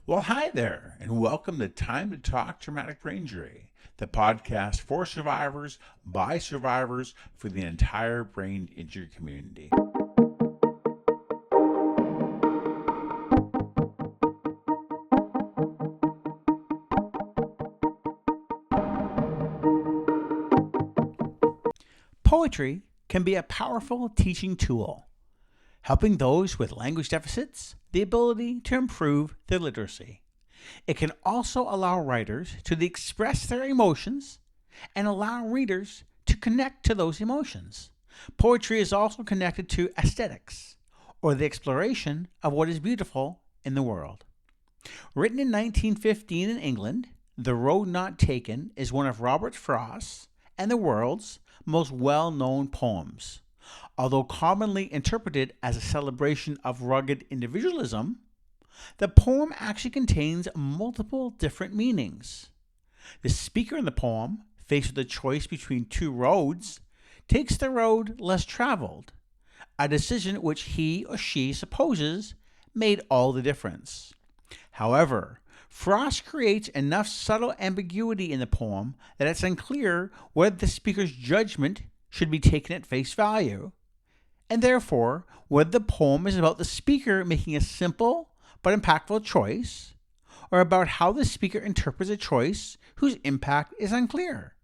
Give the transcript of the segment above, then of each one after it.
Well, hi there, and welcome to Time to Talk Traumatic Brain Injury, the podcast for survivors, by survivors, for the entire brain injury community. Poetry can be a powerful teaching tool, helping those with language deficits the ability to improve their literacy. It can also allow writers to express their emotions and allow readers to connect to those emotions. Poetry is also connected to aesthetics, or the exploration of what is beautiful in the world. Written in 1915 in England, The Road Not Taken is one of Robert Frost's and the world's most well-known poems. Although commonly interpreted as a celebration of rugged individualism, the poem actually contains multiple different meanings. The speaker in the poem, faced with a choice between two roads, takes the road less traveled, a decision which he or she supposes made all the difference. However, Frost creates enough subtle ambiguity in the poem that it's unclear whether the speaker's judgment should be taken at face value, and therefore whether the poem is about the speaker making a simple but impactful choice, or about how the speaker interprets a choice whose impact is unclear.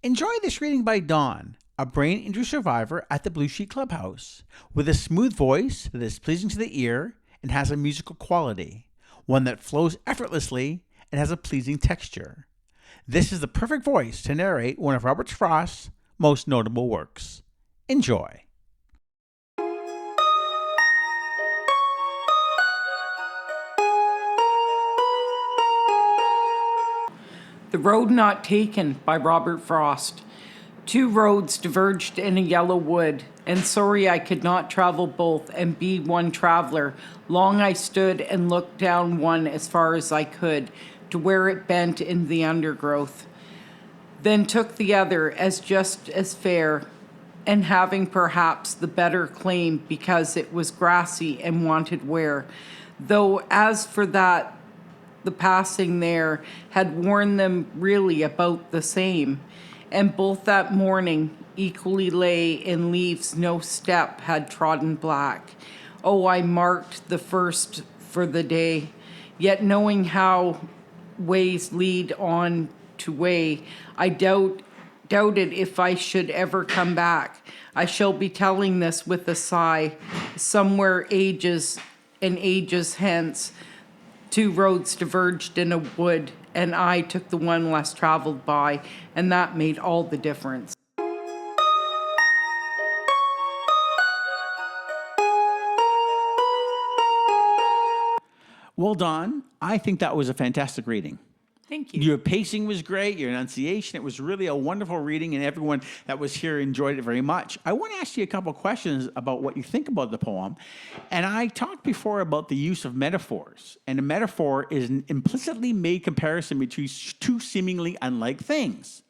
Enjoy this reading by Dawn, a brain injury survivor at the Blue Sheet Clubhouse, with a smooth voice that is pleasing to the ear and has a musical quality, one that flows effortlessly and has a pleasing texture. This is the perfect voice to narrate one of Robert Frost's most notable works. Enjoy. The Road Not Taken by Robert Frost. Two roads diverged in a yellow wood, and sorry I could not travel both and be one traveler. Long I stood and looked down one as far as I could, to where it bent in the undergrowth. Then took the other as just as fair, and having perhaps the better claim because it was grassy and wanted wear. Though as for that, the passing there had worn them really about the same, and both that morning equally lay in leaves no step had trodden black. Oh, I marked the first for the day, yet knowing how ways lead on to way, I doubted if I should ever come back. I shall be telling this with a sigh, somewhere ages and ages hence. Two roads diverged in a wood, and I took the one less traveled by, and that made all the difference. Well, Dawn, I think that was a fantastic reading. Thank you. Your pacing was great, your enunciation, it was really a wonderful reading, and everyone that was here enjoyed it very much. I want to ask you a couple questions about what you think about the poem. And I talked before about the use of metaphors, and a metaphor is an implicitly made comparison between two seemingly unlike things.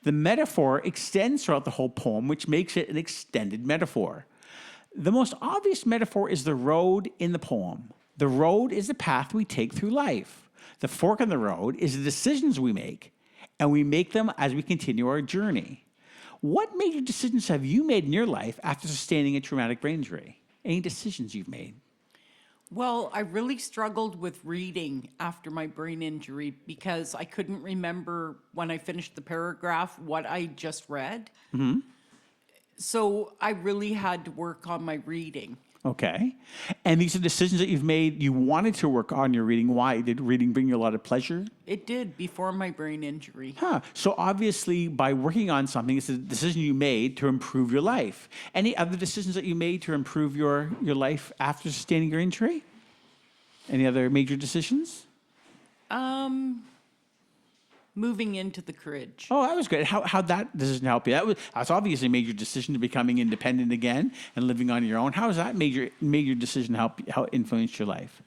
The metaphor extends throughout the whole poem, which makes it an extended metaphor. The most obvious metaphor is the road in the poem. The road is the path we take through life. The fork in the road is the decisions we make, and we make them as we continue our journey. What major decisions have you made in your life after sustaining a traumatic brain injury? Any decisions you've made? Well, I really struggled with reading after my brain injury because I couldn't remember when I finished the paragraph what I just read. Mm-hmm. So I really had to work on my reading. Okay. And these are decisions that you've made, you wanted to work on your reading. Why? Did reading bring you a lot of pleasure? It did before my brain injury. So obviously, by working on something, it's a decision you made to improve your life. Any other decisions that you made to improve your life after sustaining your injury? Any other major decisions? Moving into the Courage. Oh, that was good. How'd that decision help you? That's obviously a major decision to becoming independent again and living on your own. How has that major decision how influenced your life?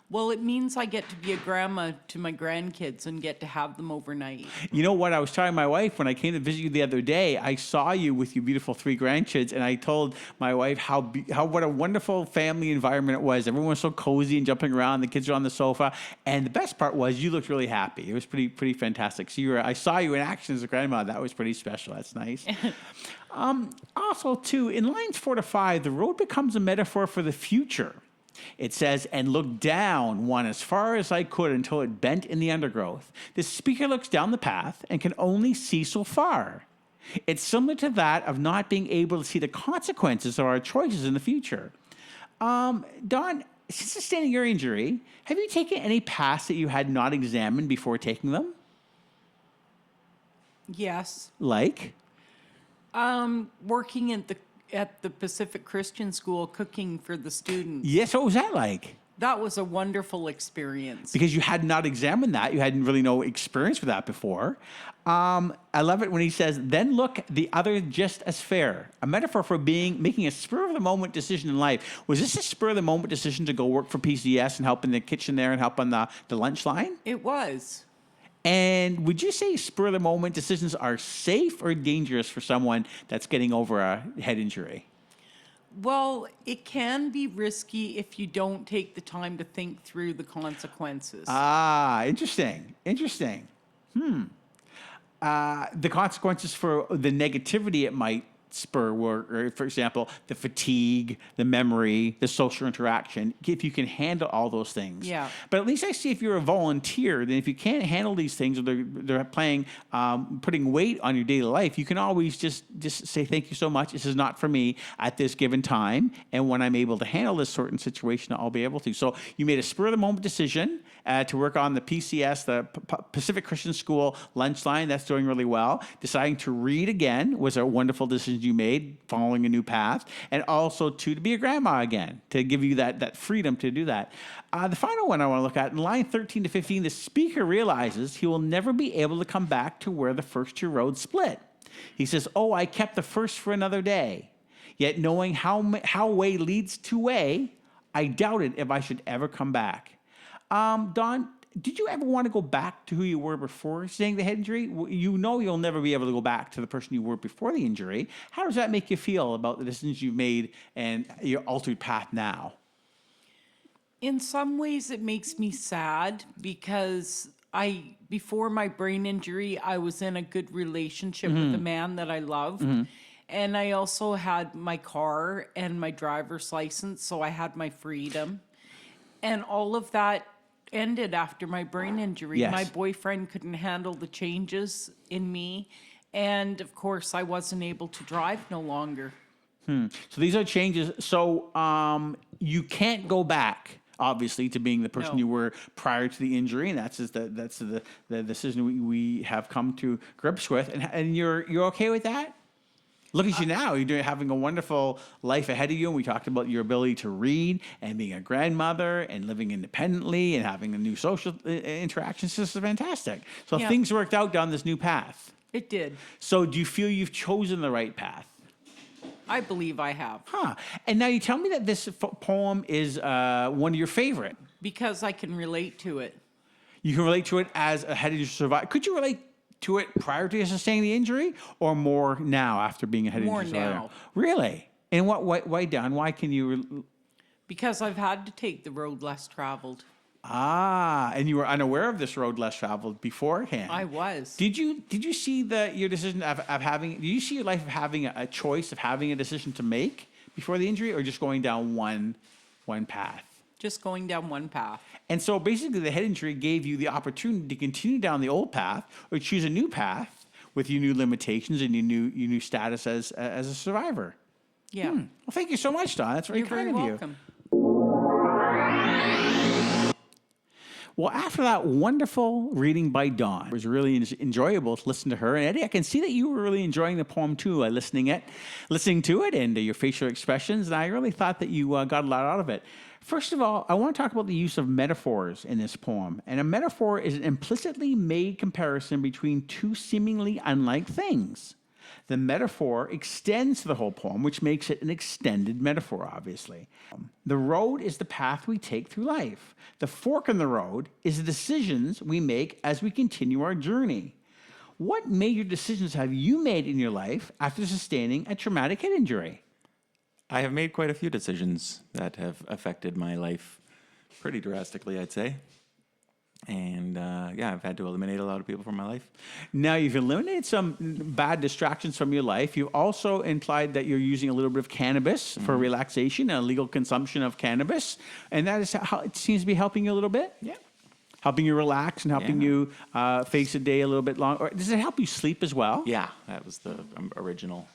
Well, it means I get to be a grandma to my grandkids and get to have them overnight. You know what? I was telling my wife when I came to visit you the other day, I saw you with your beautiful 3 grandkids, and I told my wife how what a wonderful family environment it was. Everyone was so cozy and jumping around. The kids were on the sofa, and the best part was you looked really happy. It was pretty fantastic. So I saw you in action as a grandma. That was pretty special. That's nice. Also, too, in lines 4 to 5, the road becomes a metaphor for the future. It says, and looked down one as far as I could until it bent in the undergrowth. The speaker looks down the path and can only see so far. It's similar to that of not being able to see the consequences of our choices in the future. Dawn, since sustaining your injury, have you taken any paths that you had not examined before taking them? Yes. Like? Working at the Pacific Christian School, cooking for the students. Yes, what was that like? That was a wonderful experience. Because you had not examined that. You hadn't really no experience with that before. I love it when he says, then look the other just as fair. A metaphor for making a spur-of-the-moment decision in life. Was this a spur-of-the-moment decision to go work for PCS and help in the kitchen there and help on the lunch line? It was. And would you say spur-of-the-moment decisions are safe or dangerous for someone that's getting over a head injury? Well, it can be risky if you don't take the time to think through the consequences. Interesting. The consequences for the negativity it might spur were, or for example, the fatigue, the memory, the social interaction, if you can handle all those things. Yeah. But at least I see if you're a volunteer, then if you can't handle these things or they're playing, putting weight on your daily life, you can always just say, thank you so much. This is not for me at this given time. And when I'm able to handle this certain situation, I'll be able to. So you made a spur of the moment decision to work on the PCS, the Pacific Christian School lunch line. That's doing really well. Deciding to read again was a wonderful decision you made, following a new path, and also to be a grandma again, to give you that freedom to do that. The final one I want to look at, in line 13 to 15, the speaker realizes he will never be able to come back to where the first 2 roads split. He says, I kept the first for another day. Yet knowing how way leads to way, I doubted if I should ever come back. Dawn, did you ever want to go back to who you were before seeing the head injury? You know you'll never be able to go back to the person you were before the injury. How does that make you feel about the decisions you've made and your altered path now? In some ways, it makes me sad because before my brain injury, I was in a good relationship with a man that I loved. And I also had my car and my driver's license, so I had my freedom. And all of that ended after my brain injury. Yes. My boyfriend couldn't handle the changes in me. And of course, I wasn't able to drive no longer. So these are changes. So you can't go back, obviously, to being the person No. you were prior to the injury, and that's the decision we have come to grips with. And you're okay with that? Look at you now. You're having a wonderful life ahead of you. And we talked about your ability to read and being a grandmother and living independently and having a new social interactions. This is fantastic. So Yeah. things worked out down this new path. It did. So do you feel you've chosen the right path? I believe I have. And now you tell me that this poem is one of your favorite. Because I can relate to it. You can relate to it as a head injury survivor. Could you relate to it prior to sustaining the injury, or more now after being a head More injury survivor? now. Really? And why down? Why can you? Because I've had to take the road less traveled. And you were unaware of this road less traveled beforehand. I was. Did you see your decision of having? Did you see your life of having a choice of having a decision to make before the injury, or just going down one path? Just going down one path. And so basically the head injury gave you the opportunity to continue down the old path or choose a new path with your new limitations and your new status as a survivor. Yeah. Well, thank you so much, Dawn. That's very You're kind very of welcome. you. Well, after that wonderful reading by Dawn, it was really enjoyable to listen to her. And Eddie, I can see that you were really enjoying the poem too, listening to it and your facial expressions. And I really thought that you got a lot out of it. First of all, I want to talk about the use of metaphors in this poem. And a metaphor is an implicitly made comparison between 2 seemingly unlike things. The metaphor extends to the whole poem, which makes it an extended metaphor, obviously. The road is the path we take through life. The fork in the road is the decisions we make as we continue our journey. What major decisions have you made in your life after sustaining a traumatic head injury? I have made quite a few decisions that have affected my life pretty drastically, I'd say. And I've had to eliminate a lot of people from my life. Now, you've eliminated some bad distractions from your life. You also implied that you're using a little bit of cannabis for relaxation and legal consumption of cannabis. And that is how it seems to be helping you a little bit? Yeah. Helping you relax and helping you face the day a little bit longer. Does it help you sleep as well? Yeah, that was the original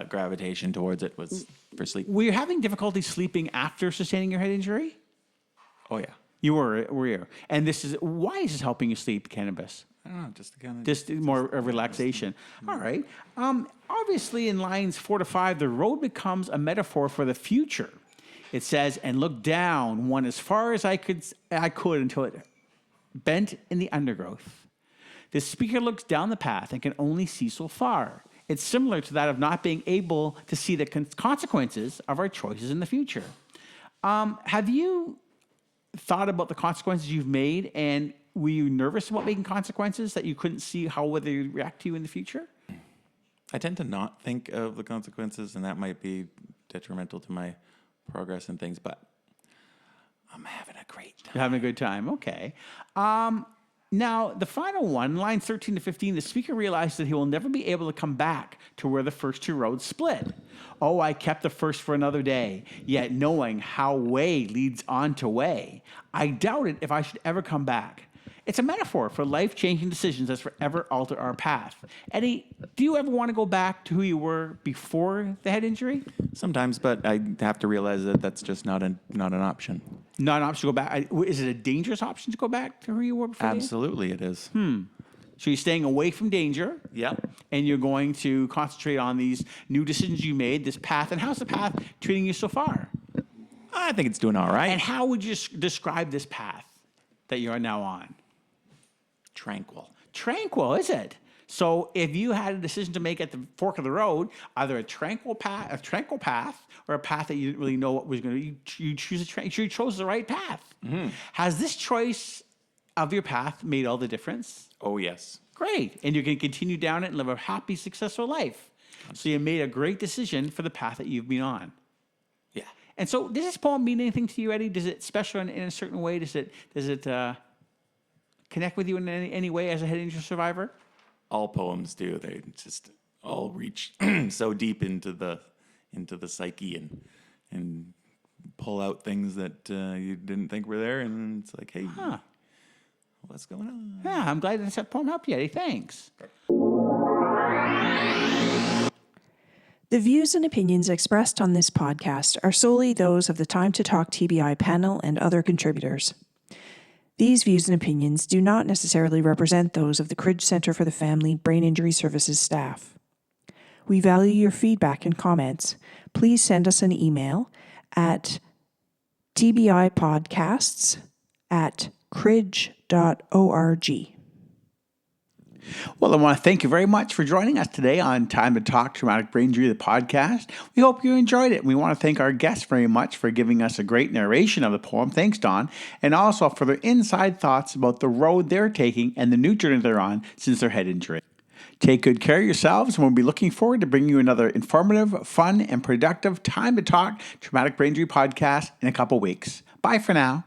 gravitation towards it was for sleep. Were you having difficulty sleeping after sustaining your head injury? Oh, yeah. You were you? And why is this helping you sleep, cannabis? I don't know, just to kind of... Just more relaxation. All right. Obviously, in lines 4 to 5, the road becomes a metaphor for the future. It says, and look down one as far as I could until it bent in the undergrowth. The speaker looks down the path and can only see so far. It's similar to that of not being able to see the consequences of our choices in the future. Have you thought about the consequences you've made, and were you nervous about making consequences that you couldn't see whether you'd react to in the future? I tend to not think of the consequences, and that might be detrimental to my progress and things, but I'm having a great time. You're having a good time. Okay. Now, the final one, lines 13 to 15, the speaker realizes that he will never be able to come back to where the first two roads split. Oh, I kept the first for another day, yet knowing how way leads on to way, I doubted if I should ever come back. It's a metaphor for life-changing decisions that forever alter our path. Eddie, do you ever want to go back to who you were before the head injury? Sometimes, but I have to realize that that's just not an option. Not an option to go back. Is it a dangerous option to go back to who you were before? Absolutely, it is. So you're staying away from danger. Yep. And you're going to concentrate on these new decisions you made, this path. And how's the path treating you so far? I think it's doing all right. And how would you describe this path that you are now on? Tranquil. Tranquil, is it? So if you had a decision to make at the fork of the road, either a tranquil path, or a path that you didn't really know what was going to, you chose the right path. Mm-hmm. Has this choice of your path made all the difference? Oh, yes. Great. And you can continue down it and live a happy, successful life. So you made a great decision for the path that you've been on. Yeah. And so does this poem mean anything to you, Eddie? Does it special in a certain way? Does it connect with you in any way as a head injury survivor? All poems do. They just all reach so deep into the psyche and pull out things that you didn't think were there, and it's like, hey, what's going on? Yeah, I'm glad that poem helped you, Eddie. Thanks. The views and opinions expressed on this podcast are solely those of the Time to Talk TBI panel and other contributors. These views and opinions do not necessarily represent those of the Cridge Centre for the Family Brain Injury Services staff. We value your feedback and comments. Please send us an email at tbipodcasts@cridge.org. Well, I want to thank you very much for joining us today on Time to Talk Traumatic Brain Injury, the podcast. We hope you enjoyed it. We want to thank our guests very much for giving us a great narration of the poem. Thanks, Don. And also for their inside thoughts about the road they're taking and the new journey they're on since their head injury. Take good care of yourselves, and we'll be looking forward to bringing you another informative, fun, and productive Time to Talk Traumatic Brain Injury podcast in a couple weeks. Bye for now.